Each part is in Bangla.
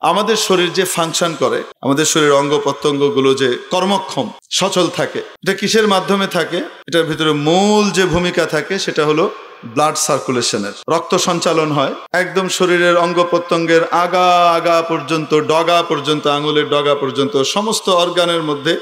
আমাদের শরীর যে ফাংশন করে, আমাদের শরীর অঙ্গ প্রত্যঙ্গগুলো যে কর্মক্ষম সচল থাকে, এটা কিসের মাধ্যমে থাকে? এটার ভিতরে মূল যে ভূমিকা থাকে সেটা হলো ব্লাড সার্কুলেশনের। রক্ত সঞ্চালন হয় একদম শরীরের অঙ্গ প্রত্যঙ্গের আগা পর্যন্ত, ডগা পর্যন্ত, আঙুলের ডগা পর্যন্ত সমস্ত অর্গানের মধ্যে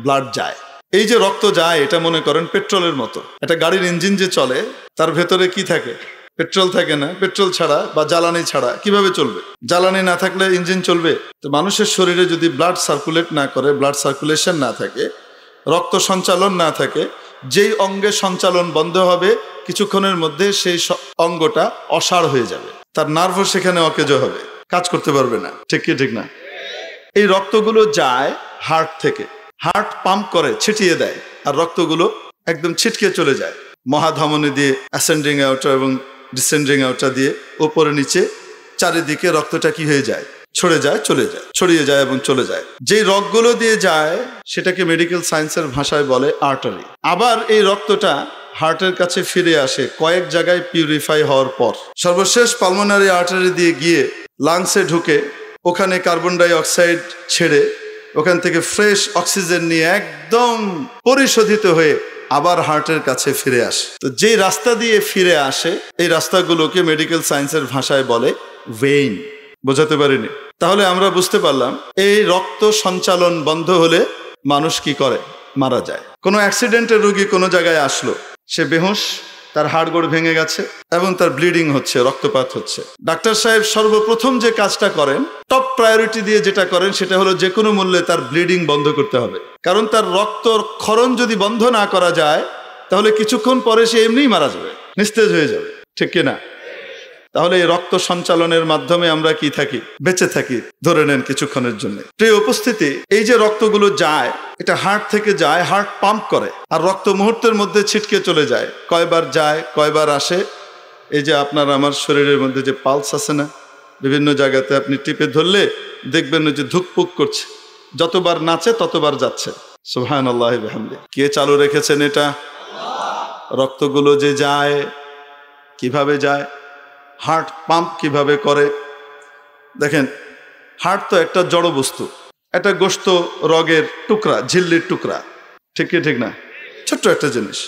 ব্লাড যায়। এই যে রক্ত যায়, এটা মনে করেন পেট্রোলের মতো। একটা গাড়ির ইঞ্জিন যে চলে, তার ভেতরে কি থাকে? পেট্রোল থাকে না? পেট্রোল ছাড়া বা জ্বালানি ছাড়া কিভাবে চলবে? জ্বালানি না থাকলে ইঞ্জিন চলবে? তো মানুষের শরীরে যদি ব্লাড সার্কুলেট না করে, ব্লাড সার্কুলেশন না থাকে, রক্ত সঞ্চালন না থাকে, যেই অঙ্গে সঞ্চালন বন্ধ হবে কিছুক্ষণের মধ্যে সেই অঙ্গটা অসাড় হয়ে যাবে, তার নার্ভও সেখানে অকেজ হবে, কাজ করতে পারবে না। ঠিক কি ঠিক না? এই রক্তগুলো যায় হার্ট থেকে, হার্ট পাম্প করে, ছিটিয়ে দেয়, আর রক্তগুলো একদম ছিটকে চলে যায় মহাধমনী দিয়ে, অ্যাসেন্ডিং আউটার এবং ডিসেন্ডিং আউটার দিয়ে উপরে নিচে চারিদিকে রক্তটা কি হয়ে যায়? ছড়িয়ে যায় এবং চলে যায়। যেই রগগুলো দিয়ে যায় সেটাকে মেডিকেল সায়েন্সের ভাষায় বলে আর্টারি। আবার এই রক্তটা হার্টের কাছে ফিরে আসে কয়েক জায়গায় পিউরিফাই হওয়ার পর, সর্বশেষ পালমোনারি আর্টারি দিয়ে গিয়ে লাংসে ঢুকে ওখানে কার্বন ডাই অক্সাইড ছেড়ে ওখান থেকে ফ্রেশ অক্সিজেন নিয়ে একদম পরিশোধিত হয়ে আবার হার্টের কাছে ফিরে আসে। তো যেই রাস্তা দিয়ে ফিরে আসে এই রাস্তাগুলোকে মেডিকেল সায়েন্সের ভাষায় বলে ভেইন। বোঝাতে পারিনি? তাহলে আমরা বুঝতে পারলাম এই রক্ত সঞ্চালন বন্ধ হলে মানুষ কি করে? মারা যায়। কোনো অ্যাক্সিডেন্টের রোগী কোনো জায়গায় আসলো, সে বেহুশ, তার হাড়গোড় ভেঙে গেছে এবং তার ব্লিডিং হচ্ছে, রক্তপাত হচ্ছে। ডাক্তার সাহেব সর্বপ্রথম যে কাজটা করেন, টপ প্রায়োরিটি দিয়ে যেটা করেন, সেটা হলো যে কোনো মূল্যে তার ব্লিডিং বন্ধ করতে হবে। কারণ তার রক্ত ক্ষরণ যদি বন্ধ না করা যায় তাহলে কিছুক্ষণ পরে সে এমনিই মারা যাবে, নিস্তেজ হয়ে যাবে। ঠিক কিনা? তাহলে এই রক্ত সঞ্চালনের মাধ্যমে আমরা কি থাকি? বেঁচে থাকি, ধরে নেন কিছুক্ষণের জন্য। প্রিয় উপস্থিতি, এই যে রক্তগুলো যায়, এটা হার্ট থেকে যায়, হার্ট পাম্প করে, আর রক্ত মুহূর্তের মধ্যে ছিটকে চলে যায়। কয়বার যায়, কয়বার আসে? এই যে আপনার আমার শরীরের মধ্যে যে পালস আছে না, বিভিন্ন জায়গাতে আপনি টিপে ধরলে দেখবেন যে ধুকপুক করছে, যতবার নাচে ততবার যাচ্ছে। সুবহানাল্লাহ বিহামদি। কে চালু রেখেছেন এটা? রক্তগুলো যে যায়, কিভাবে যায়, হার্ট পাম্প কিভাবে করে? দেখেন, হার্ট তো একটা জড় বস্তু, একটা গোস্ত রগের টুকরা, ঝিল্লির টুকরা। ঠিক কি ঠিক না? ছোট্ট একটা জিনিস।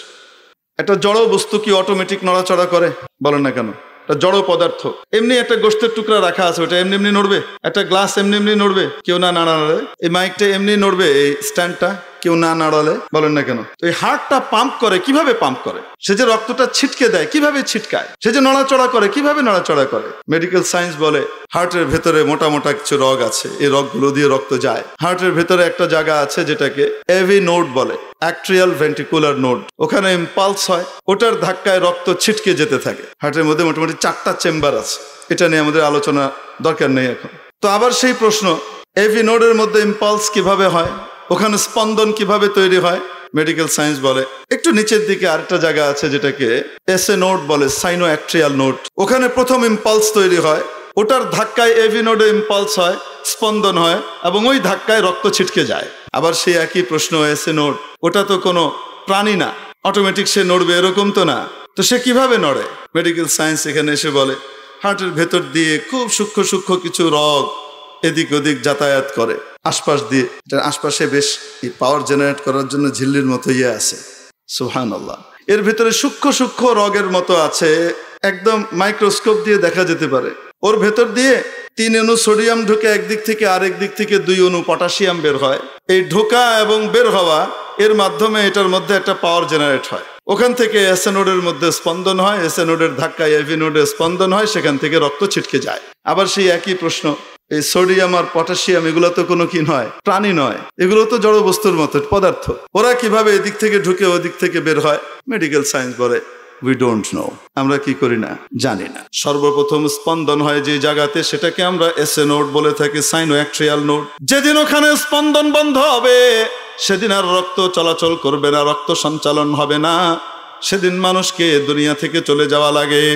একটা জড় বস্তু কি অটোমেটিক নড়াচড়া করে? বলেন না কেন? একটা জড় পদার্থ, এমনি একটা গোস্তের টুকরা রাখা আছে, ওটা এমনি এমনি নড়বে? একটা গ্লাস এমনি এমনি নড়বে কেউ না নাড়ালে? এই মাইকটা এমনি নড়বে, এই স্ট্যান্ডটা কেউ না নাড়ালে? বলেন না কেন? এই হার্টটা পাম্প করে, কিভাবে পাম্প করে? সে যে রক্তটা ছিটকে দেয়, কিভাবে ছিটকায়? সে যে নড়াচড়া করে, কিভাবে নড়াচড়া করে? মেডিকেল সায়েন্স বলে হার্টের ভেতরে মোটা মোটা কিছু রগ আছে, এই রগগুলো দিয়ে রক্ত যায়। হার্টের ভেতরে একটা জায়গা আছে যেটাকে এভি নোড বলে, অ্যাট্রিয়াল ভেন্ট্রিকুলার নোড। ওখানে ইম্পালস হয়, ওটার ধাক্কায় রক্ত ছিটকে যেতে থাকে। হার্টের মধ্যে মোটামুটি 4টা চেম্বার আছে, এটা নিয়ে আমাদের আলোচনা দরকার নেই এখন। তো আবার সেই প্রশ্ন, এভি নোডের মধ্যে ইম্পালস কিভাবে হয়? ওখানে স্পন্দন কিভাবে তৈরি হয়? মেডিকেল সায়েন্স বলে একটু নিচের দিকে আরেকটা জায়গা আছে যেটাকে এসএ নোড বলে, সাইনো অ্যাট্রিয়াল নোড। ওখানে প্রথম ইম্পালস তৈরি হয়, ওটার ধাক্কায় এভি নোডে ইম্পালস হয়, স্পন্দন হয়, এবং ওই ধাক্কায় রক্ত ছিটকে যায়। আবার সেই একই প্রশ্ন, এসএ নোড, ওটা তো কোনো প্রাণী না, অটোমেটিক সে নড়বে এরকম তো না, তো সে কিভাবে নড়ে? মেডিকেল সায়েন্স এখানে এসে বলে হার্টের ভেতর দিয়ে খুব সূক্ষ্ম সূক্ষ্ম কিছু রগ এদিক ওদিক যাতায়াত করে আশপাশ দিয়ে। এটার আশপাশে বেশ পাওয়ার জেনারেট করার জন্য ঝিল্লির মতো ইয়ে আছে। সুবহানাল্লাহ। এর ভিতরে সূক্ষ্ম সূক্ষ্ম রগের মতো আছে, একদম মাইক্রোস্কোপ দিয়ে দেখা যেতে পারে। ওর ভেতর দিয়ে 3 অণু সোডিয়াম ঢুকে একদিক থেকে আরেক দিক থেকে 2 অণু পটাশিয়াম বের হয়। এই ঢোকা এবং বের হওয়া এর মাধ্যমে এটার মধ্যে একটা পাওয়ার জেনারেট হয়। ওখান থেকে এসএ নোডের মধ্যে স্পন্দন হয়, এসএ নোডের ধাক্কায় এভি নোডে স্পন্দন হয়, সেখান থেকে রক্ত ছিটকে যায়। আবার সেই একই প্রশ্ন, এই সোডিয়াম আর পটাশিয়াম এগুলো তো কোনো কি নয়, প্রাণী নয়, এগুলো তো জড় বস্তুর মতো পদার্থ, ওরা কিভাবে এদিক থেকে ঢুকে ওদিক থেকে বের হয়? মেডিকেল সায়েন্স বলে উই ডোন্ট নো, আমরা কি করি না, জানি না। সর্বপ্রথম স্পন্দন হয় যে জায়গাতে, সেটাকে আমরা এসএ নোড বলে থাকি, সাইনোঅ্যাট্রিয়াল নোড। যেদিন ওখানে স্পন্দন বন্ধ হবে সেদিন আর রক্ত চলাচল করবে না, রক্ত সঞ্চালন হবে না, সেদিন মানুষকে দুনিয়া থেকে চলে যাওয়া লাগে।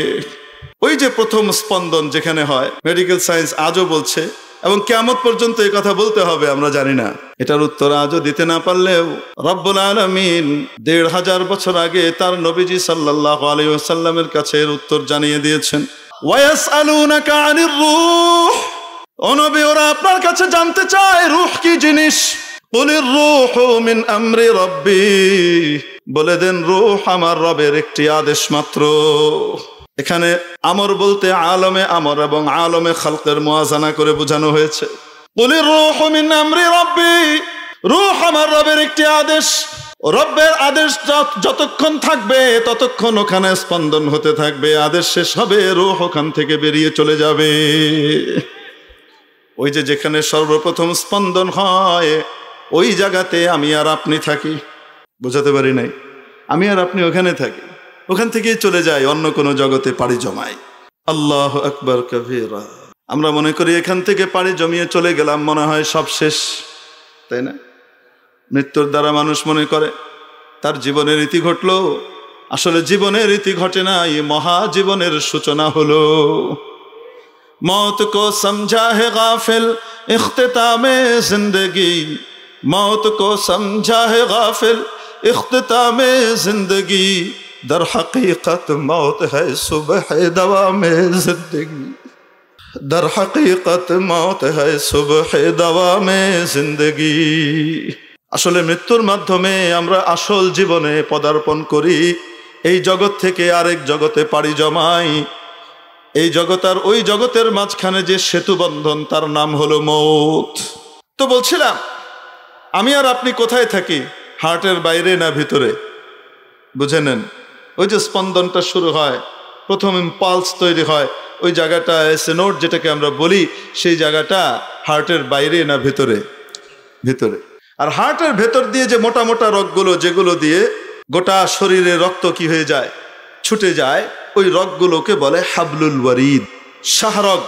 ওই যে প্রথম স্পন্দন যেখানে হয়, মেডিকেল সায়েন্স আজও বলছে, এবং কিয়ামত পর্যন্ত এই কথা বলতে হবে, আমরা জানি না। এটার উত্তর আজও দিতে না পারলেও রব্বুল আলামিন 1500 বছর আগে তার নবীজি সাল্লাল্লাহু আলাইহি ওয়াসাল্লামের কাছে এর উত্তর জানিয়ে দিয়েছেন। ওয়ায়াসআলুনাকা আনির রূহ, ও নবী, ওরা আপনার কাছে জানতে চায় রূহ কি জিনিস। কুলির রূহু মিন আমরি রাব্বি, বলে দেন রূহ আমার রবের একটি আদেশ মাত্র। এখানে আমর বলতে আলমে আমর এবং আলমে খালকের মুয়াজানা করে বোঝানো হয়েছে। কুলির রূহু মিন আমরি রাব্বি, রূহ আমার রবের একটি আদেশ। রব্বের আদেশ যতক্ষণ থাকবে ততক্ষণ ওখানে স্পন্দন হতে থাকবে। আদেশ শেষ হবে, রূহ ওখান থেকে বেরিয়ে চলে যাবে। ওই যে যেখানে সর্বপ্রথম স্পন্দন হয় ওই জায়গাতে আমি আর আপনি থাকি। বোঝাতে পারি নাই? আমি আর আপনি ওখানে থাকি, ওখান থেকেই চলে যাই অন্য কোনো জগতে পাড়ি জমাই। আল্লাহু আকবার কাবীরা। আমরা মনে করি এখান থেকে পাড়ি জমিয়ে চলে গেলাম, মনে হয় সব শেষ, তাই না? মৃত্যুর দ্বারা মানুষ মনে করে তার জীবনের ইতি ঘটলো। আসলে জীবনের ইতি ঘটে না, এই মহাজীবনের সূচনা হলো। मौत को समझा है गाफिल इख्तितामे जिंदगी, मौत को समझा है गाफिल इख्तितामे जिंदगी, दर हकीकत मौत है सुबह दवामे जिंदगी, दर हकीकत मौत है सुबह दवामे जिंदगी। আসলে মৃত্যুর মাধ্যমে আমরা আসল জীবনে পদার্পণ করি। এই জগৎ থেকে আরেক জগতে পাড়ি জমাই। এই জগৎ আর ওই জগতের মাঝখানে যে সেতু বন্ধন, তার নাম হলো মৌত। তো বলছিলাম, আমি আর আপনি কোথায় থাকি? হার্টের বাইরে না ভিতরে? বুঝে নেন, ওই যে স্পন্দনটা শুরু হয়, প্রথম ইম্পালস তৈরি হয়, ওই জায়গাটা এসনোড যেটাকে আমরা বলি, সেই জায়গাটা হার্টের বাইরে না ভিতরে? ভিতরে। আর হার্টের ভেতর দিয়ে যে মোটা মোটা রগগুলো, যেগুলো দিয়ে গোটা শরীরে রক্ত কি হয়ে যায়, ছুটে যায়, ওই রগগুলোকে বলে হাবলুল ওয়ারিদ, শাহরগ।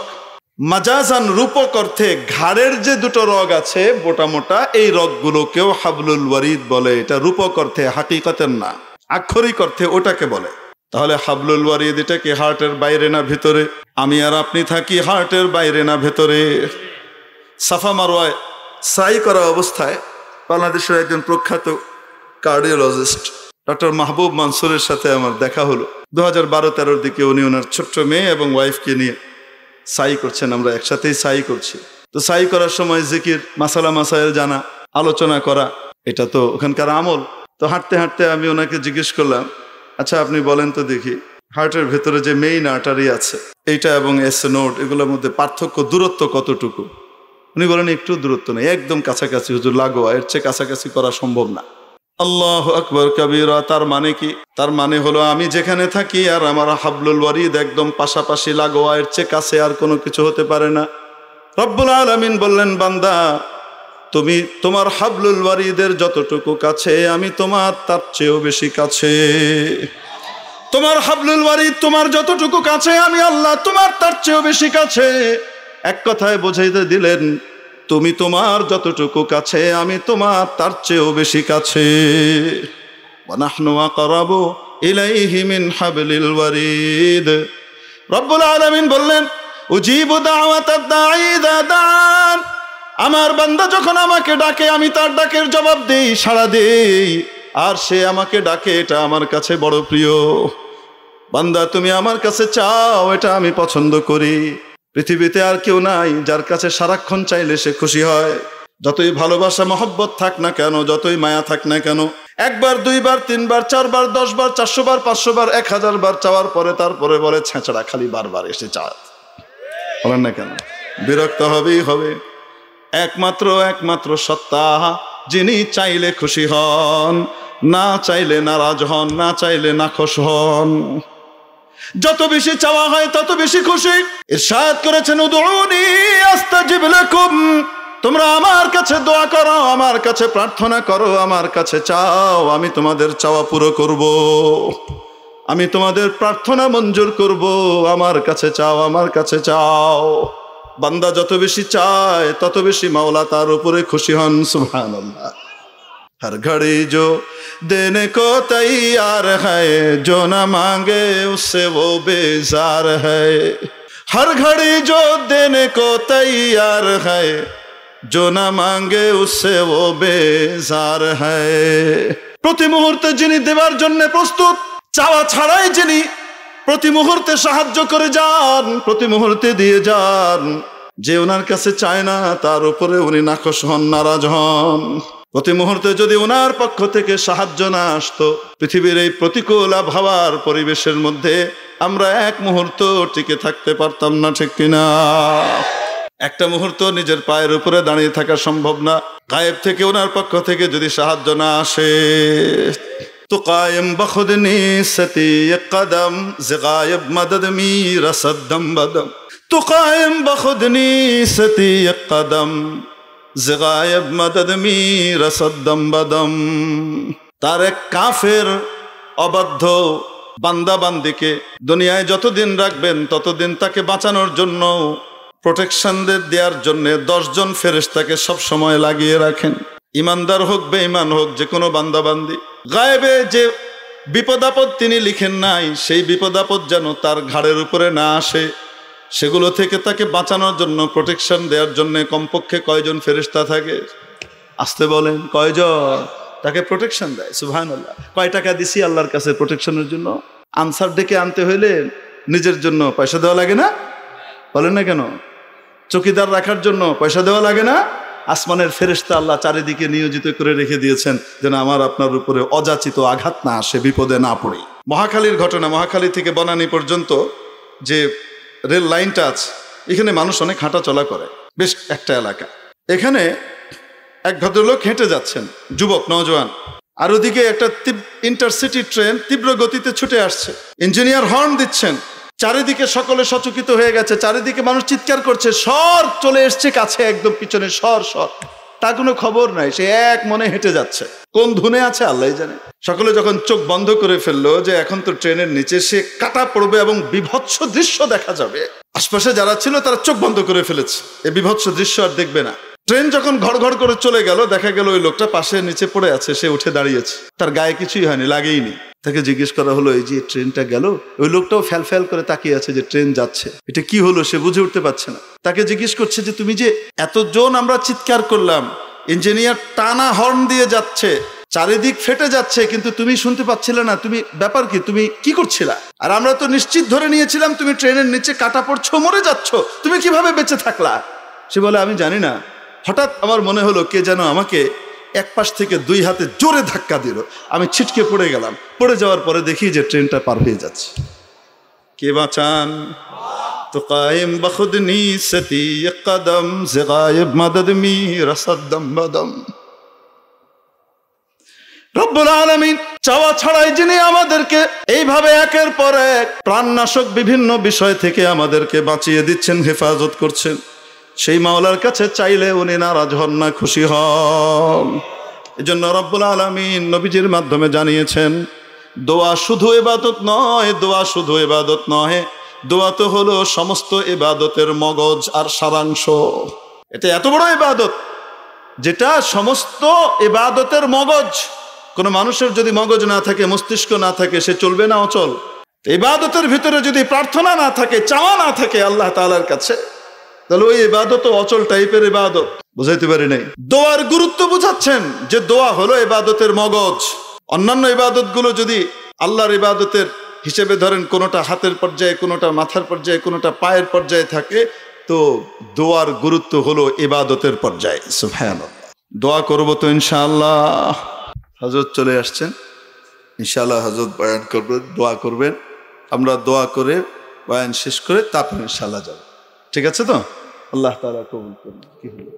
মাজাজান রূপক অর্থে ঘাড়ের যে দুটো রগ আছে মোটা মোটা, এই রগগুলোকেও হাবলুল ওয়ারিদ বলে। এটা রূপক অর্থে, হাকিকতের না, আক্ষরিক অর্থে ওটাকে বলে। তাহলে হাবলুল ওয়ারিদ এটা কি হার্টের বাইরে না ভিতরে? আমি আর আপনি থাকি হার্টের বাইরে না ভেতরে? সাফা মারওয়ায় সাই করা অবস্থায় বাংলাদেশের একজন প্রখ্যাত কার্ডিওলজিস্ট ডক্টর মাহবুব মানসুরের সাথে আমার দেখা হলো। 2012-13 দিকে উনি ওনার ছোট্ট মেয়ে এবং ওয়াইফকে নিয়ে সাই করছেন, আমরা একসাথেই সাই করছি। তো সাই করার সময় জিকির, মাসালা মাসাইল জানা, আলোচনা করা, এটা তো ওখানকার আমল। তো হাঁটতে হাঁটতে আমি ওনাকে জিজ্ঞেস করলাম, আচ্ছা আপনি বলেন তো দেখি, হার্টের ভেতরে যে মেইন আর্টারি আছে এইটা এবং এসনোড, এগুলোর মধ্যে পার্থক্য, দূরত্ব কতটুকু? উনি বলেন একটু দূরত্ব নেই, একদম কাছাকাছি হুজুর, লাগোয়া, এর চেয়ে কাছাকাছি করা সম্ভব না। আল্লাহু আকবার কাবীরা। তার মানে কি? তার মানে হলো আমি যেখানে থাকি আর আমার হাবলুল ওয়ারিদ একদম পাশাপাশি, লাগোয়া, এর চেয়ে কাছে আর কোনো কিছু হতে পারে না। রব্বুল আলামিন বললেন, বান্দা তুমি তোমার হাবলুল ওয়ারিদের যতটুকু কাছে, আমি তোমার তার চেয়েও বেশি কাছে। তোমার হাবলুল ওয়ারিদ তোমার যতটুকু কাছে, আমি আল্লাহ তোমার তার চেয়েও বেশি কাছে। এক কথায় বোঝাইতে দিলেন, তুমি তোমার যতটুকু কাছে, আমি তোমার তার চেয়েও বেশি কাছে। ওয়া নাহনু আকরাবু ইলাইহি মিন হাবলিল ওয়ারিদ। রব্বুল আলামিন বললেন, উজিবু দাওয়াতাদ দাঈ ইযা দান। আমার বান্দা যখন আমাকে ডাকে, আমি তার ডাকের জবাব দেই, সাড়া দেই, আর সে আমাকে ডাকে, এটা আমার কাছে বড় প্রিয়। বান্দা তুমি আমার কাছে চাও, এটা আমি পছন্দ করি। পৃথিবীতে আর কেউ নাই যার কাছে সারাক্ষণ চাইলে সে খুশি হয়। যতই ভালোবাসা মহব্বত থাক না কেন, যতই মায়া থাক না কেন, একবার, দুইবার, তিনবার, চারবার, 10 বার, 400 বার, 500 বার, 1000 বার চাওয়ার পরে তারপরে বলে ছেঁচড়া, খালি বারবার এসে চায়, বলেন না কেন? বিরক্ত হবেই হবে। একমাত্র সত্তা যিনি চাইলে খুশি হন, না চাইলে নারাজ হন, না চাইলে নাখোশ হন। যত বেশি চাওয়া হয় তত বেশি খুশি। ইরশাদ করেছেন, উদউনি আস্তাজিব লাকুম। তোমরা আমার কাছে দোয়া করো, আমার কাছে প্রার্থনা করো, আমার কাছে চাও, আমি তোমাদের চাওয়া পুরো করব। আমি তোমাদের প্রার্থনা মঞ্জুর করব। আমার কাছে চাও, আমার কাছে চাও। বান্দা যত বেশি চায় তত বেশি মাওলা তার উপরে খুশি হন। সুবহানাল্লাহ। हर घड़ी जो देने को तैयार है, जो न मांगे उससे वो बेजार है। हर घड़ी जो देने को तैयार है, जो न मांगे उससे वो बेजार है। প্রতি মুহূর্তে যিনি দেবার জন্য প্রস্তুত, চাওয়া ছাড়াই যিনি প্রতি মুহূর্তে সাহায্য করে যান, প্রতি মুহূর্তে দিয়ে যান, যে ওনার কাছে চায় না তার উপরে উনি নাখোশ হন, নারাজ হন। প্রতি মুহূর্তে যদি ওনার পক্ষ থেকে সাহায্য না আসতো, পৃথিবীর এই প্রতিকূল আবহাওয়ার পরিবেশের মধ্যে আমরা এক মুহূর্ত টিকে থাকতে পারতাম না, ঠিক কিনা? একটা মুহূর্ত নিজের পায়ের উপরে দাঁড়িয়ে থাকা সম্ভব না, গায়েব থেকে ওনার পক্ষ থেকে যদি সাহায্য না আসে। তো কায়েম বখুদনি সতি কদম যে গায়েব মদদ মীর সদ্দম বদম। তো কায়েম বখুদনি সতি কদম যে গায়েব মদদ মীর সদ্দম বদম। তার এক কাফের অবাধ্য বান্দা বান্দিকে দুনিয়ায় যতদিন রাখবেন ততদিন তাকে বাঁচানোর জন্য, প্রোটেকশন দেওয়ার জন্য 10 জন ফেরেশতাকে সব সময় লাগিয়ে রাখেন। ইমানদার হোক বেঈমান হোক, যে কোনো বান্দা বান্দি গায়েবে যে বিপদ আপদ তিনি লিখেন নাই, সেই বিপদ আপদ যেন তার ঘাড়ের উপরে না আসে, সেগুলো থেকে তাকে বাঁচানোর জন্য, প্রোটেকশন দেওয়ার জন্য কমপক্ষে কয়জন ফেরেশতা থাকে? আসতে বলেন, কয়জন তাকে প্রোটেকশন দেয়? সুবহানাল্লাহ। কয় টাকা দিছি আল্লাহর কাছে প্রোটেকশনের জন্য? আনসার ডেকে আনতে হইলে নিজের জন্য পয়সা দেওয়া লাগে না? বলেন না কেন? চকিদার রাখার জন্য পয়সা দেওয়া লাগে না? আসমানের ফেরেশতা আল্লাহ চারিদিকে নিয়োজিত করে রেখে দিয়েছেন যেন আমার আপনার উপরে অযাচিত আঘাত না আসে, বিপদে না পড়ি। মহাখালীর ঘটনা, মহাখালী থেকে বনানী পর্যন্ত যে রেল লাইনটা আছে, এখানে মানুষ অনেক হাঁটা চলা করে, বেশ একটা এলাকা। এখানে এক ভদ্রলোক হেঁটে যাচ্ছেন, যুবক নওজোয়ান, আর ওদিকে একটা ইন্টারসিটি ট্রেন তীব্র গতিতে ছুটে আসছে। ইঞ্জিনিয়ার হর্ন দিচ্ছেন, চারিদিকে সকলে সচকিত হয়ে গেছে, চারিদিকে মানুষ চিৎকার করছে, সর চলে এসছে কাছে, একদম পিছনে সর সর। তার কোনো খবর নাই, সে এক মনে হেঁটে যাচ্ছে। কোন ধুনে আছে আল্লাহ জানে। সকলে যখন চোখ বন্ধ করে ফেললো যে এখন তো ট্রেনের নিচে সে কাটা পড়বে এবং বিভৎস দৃশ্য দেখা যাবে, আশপাশে যারা ছিল তারা চোখ বন্ধ করে ফেলেছে, এই বিভৎস দৃশ্য আর দেখবে না। ট্রেন যখন ঘড় ঘড় করে চলে গেল, দেখা গেল ওই লোকটা পাশে নিচে পড়ে আছে, সে উঠে দাঁড়িয়েছে, তার গায়ে কিছুই হয়নি, লাগেইনি। তাকে জিজ্ঞেস করা হলো, এই যে ট্রেনটা গেল, ওই লোকটাও ফ্যাল ফ্যাল করে তাকিয়ে আছে যে ট্রেন যাচ্ছে, এটা কি হলো সে বুঝে উঠতে পারছে না। তাকে জিজ্ঞেস করছে যে তুমি যে এতজন আমরা চিৎকার করলাম, ইঞ্জিনিয়ার টানা হর্ন দিয়ে যাচ্ছে, চারিদিক ফেটে যাচ্ছে, কিন্তু তুমি শুনতে পাচ্ছিলে না, তুমি ব্যাপার কি, তুমি কি করছিলা? আর আমরা তো নিশ্চিত ধরে নিয়েছিলাম তুমি ট্রেনের নিচে কাটা পড়ছো, মরে যাচ্ছ, তুমি কিভাবে বেঁচে থাকলা? সে বলে আমি জানি না, হঠাৎ আমার মনে হলো কে যেন আমাকে এক পাশ থেকে 2 হাতে জোরে ধাক্কা দিল, আমি ছিটকে পড়ে গেলাম। পড়ে যাওয়ার পরে দেখি যে ট্রেনটা পার হয়ে যাচ্ছে। কে বাঁচান? তো কায়েম বখুদনি সতি কদম যে গায়েব মদদ মীর সদ্দম বদম। রব্বুল আলামিন চাওয়া ছাড়াই যিনি আমাদেরকে এইভাবে একের পর এক প্রাণনাশক বিভিন্ন বিষয় থেকে আমাদেরকে বাঁচিয়ে দিচ্ছেন, হেফাজত করছেন, সেই মাওলার কাছে চাইলে উনি নারাজ হন না, খুশি হন। এজন্য রব্বুল আলামিন নবীজির মাধ্যমে জানিয়েছেন, দোয়া শুধু ইবাদত নয়, দোয়া শুধু ইবাদত নয়, দোয়া তো হলো সমস্ত ইবাদতের মগজ আর সারাংশ। এটা এত বড় ইবাদত যেটা সমস্ত ইবাদতের মগজ। কোনো মানুষের যদি মগজ না থাকে, মস্তিষ্ক না থাকে, সে চলবে না, অচল। ইবাদতের ভিতরে যদি প্রার্থনা না থাকে, চাওয়া না থাকে আল্লাহ তাআলার কাছে, তাহলে ওই ইবাদত অচল টাইপের ইবাদত। বুঝাইতে পারি নাই? দোয়ার গুরুত্ব বুঝাচ্ছেন যে দোয়া হলো ইবাদতের মগজ। অন্যান্য ইবাদত গুলো যদি আল্লাহর ইবাদতের হিসেবে ধরেন, কোনোটা হাতের পর্যায়ে, কোনোটা মাথার পর্যায়ে, কোনোটা পায়ের পর্যায়ে থাকে, তো দোয়ার গুরুত্ব হলো ইবাদতের পর্যায়ে। সুবহানাল্লাহ। দোয়া করব তো ইনশাআল্লাহ। হযরত চলে আসছেন, ইনশাআল্লাহ হযরত বয়ান করবেন, দোয়া করবেন। আমরা দোয়া করে বয়ান শেষ করে তারপর ইনশাআল্লাহ যাব। ঠিক আছে তো? আল্লাহ তাআলা কবুল করুন। কি হলো?